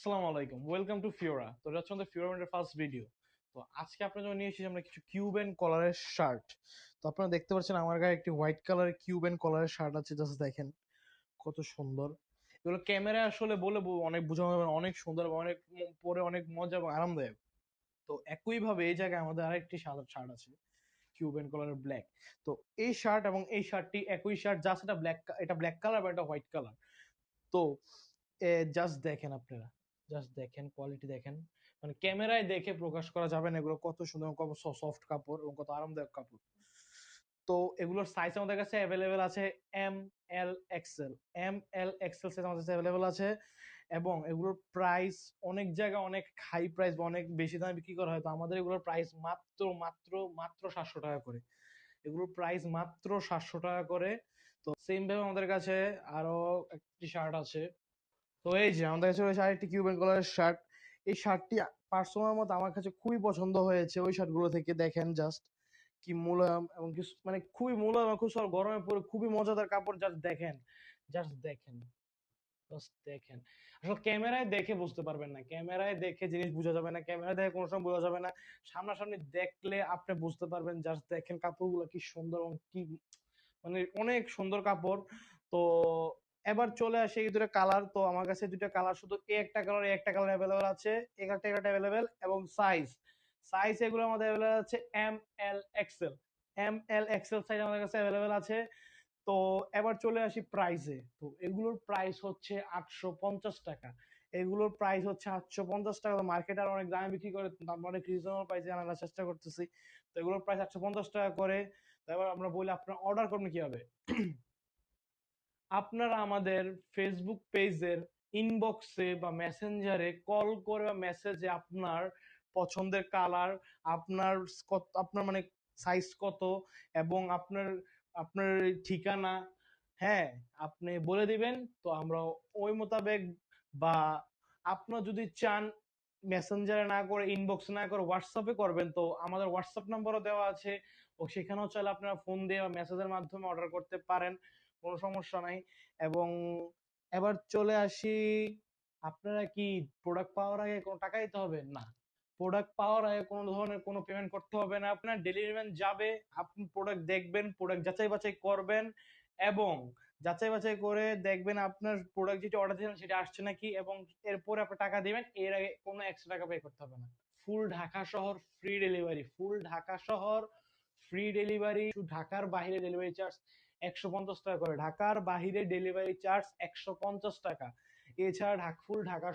আসসালামু আলাইকুম, welcome to ফিওরা। তো এটা হচ্ছে আমাদের ফিওরা ব্র্যান্ডের ফার্স্ট ভিডিও। তো আজকে আপনার জন্য নিয়ে এসেছি আমরা কিছু কিউবেন কলারের শার্ট। তো আপনারা দেখতে পাচ্ছেন আমার গায়ে একটি হোয়াইট কালারের কিউবেন কলারের শার্ট আছে, জাস্ট দেখেন কত সুন্দর। এগুলো ক্যামেরায় আসলে বলে অনেক বোঝানো যাবে না, অনেক সুন্দর এবং অনেক পরে অনেক মজা এবং আরামদায়ক। তো একইভাবে এই জায়গায় আমাদের আরেকটি সাদা শার্ট আছে, কিউবেন কালারের ব্ল্যাক। তো এই শার্ট এবং এই শার্টটি একই শার্ট, জাস্ট এটা ব্ল্যাক, এটা ব্ল্যাক কালার বা এটা হোয়াইট কালার। তো জাস্ট দেখেন আপনারা, জাস্ট দেখেন কোয়ালিটি দেখেন, মানে ক্যামেরায় দেখে প্রকাশ করা যাবে না এগুলো কত সুন্দর, কত সফট কাপড় এবং কত আরামদায়ক কাপড়। তো এগুলোর সাইজ আমাদের কাছে অ্যাভেলেবেল আছে এম, এল, এক্সেল। এম, এল, এক্সেল সাইজ আমাদের কাছে অ্যাভেলেবেল আছে এবং এগুলোর প্রাইস অনেক জায়গায় অনেক হাই প্রাইস বা অনেক বেশি দামে বিক্রি করা হয়। তো আমাদের এগুলোর প্রাইস মাত্র মাত্র মাত্র 700 টাকা করে। এগুলোর প্রাইস মাত্র 700 টাকা করে। তো সেম ভাবে আমাদের কাছে আরো একটি শার্ট আছে। তো এই যে আমাদের কাছে রয়েছে আরেকটি কিউবেন কালারের শার্ট। এই শার্টটি পার্সোনাল মতো আমার কাছে খুবই পছন্দ হয়েছে ওই শার্টগুলো থেকে। দেখেন জাস্ট কি মোলায়েম এবং কি মানে খুবই মোলায়েম এবং খুব গরমে পরে খুবই মজাদার কাপড়। জাস্ট দেখেন, জাস্ট দেখেন, জাস্ট দেখেন। আসলে ক্যামেরায় দেখে বুঝতে পারবেন না, ক্যামেরায় দেখে জিনিস বোঝা যাবে না, ক্যামেরায় দেখে কোনো সময় বোঝা যাবে না, সামনাসামনি দেখলে আপনি বুঝতে পারবেন। জাস্ট দেখেন কাপড়গুলো কি সুন্দর এবং কি মানে অনেক সুন্দর কাপড়। তো এবার চলে আসে এই দুটো কালার। তো আমার কাছে দুটো কালার, শুধু এই একটা কালার, এই একটা কালার অ্যাভেলেবেল আছে, একটা অ্যাভেলেবেল এবং সাইজ, সাইজ এগুলো আমাদের অ্যাভেলেবেল আছে এম, এল, এক্সেল। এম, এল, এক্সেল সাইজ আমাদের কাছে অ্যাভেলেবেল আছে। তো এবার চলে আসি প্রাইসে। তো এগুলোর প্রাইস হচ্ছে 850 টাকা। এগুলোর প্রাইস হচ্ছে 850 টাকা। মার্কেটে আর অনেক দামে বিক্রি করে, আমরা অনেক রিজনেবল প্রাইসে আনার চেষ্টা করতেছি। তো এগুলোর প্রাইস 850 টাকা করে। তো এবার আমরা বলি আপনারা অর্ডার করবেন কিভাবে। আপনারা আমাদের ফেসবুক পেজের ইনবক্সে বা মেসেঞ্জারে কল করে বা মেসেজে আপনার পছন্দের কালার, আপনার আপনার মানে সাইজ কত এবং আপনার আপনার ঠিকানা, হ্যাঁ, আপনি বলে দিবেন। তো আমরা ওই মোতাবেক, বা আপনার যদি চান মেসেঞ্জারে না করে, ইনবক্স না করে হোয়াটসঅ্যাপে করবেন, তো আমাদের হোয়াটসঅ্যাপ নাম্বারও দেওয়া আছে। ও সেখানেও চাইলে আপনারা ফোন দিয়ে বা মেসেজের মাধ্যমে অর্ডার করতে পারেন, কোনো সমস্যা নাই। এবং এবার চলে আসি, আপনারা কি প্রোডাক্ট পাওয়ার আগে কোনো টাকা দিতে হবে না? প্রোডাক্ট পাওয়ার আগে কোনো ধরনের কোনো পেমেন্ট করতে হবে না। আপনার ডেলিভারি ম্যান যাবে, আপনি প্রোডাক্ট দেখবেন, প্রোডাক্ট যাচাই বাছাই করবেন এবং যাচাই বাছাই করে দেখবেন আপনার প্রোডাক্ট যেটা অর্ডার দিয়েছেন সেটা আসছে নাকি, এবং এরপরে আপনি টাকা দিবেন। এর আগে কোনো এক্সট্রা টাকা পে করতে হবে না। ফুল ঢাকা শহর ফ্রি ডেলিভারি, ফুল ঢাকা শহর ফ্রি ডেলিভারি। ঢাকার বাইরে ডেলিভারি চার্জ 150 টাকা করে, ঢাকার বাহিরে ডেলিভারি চার্জ 150 টাকা। এছাড়া ফুল ঢাকা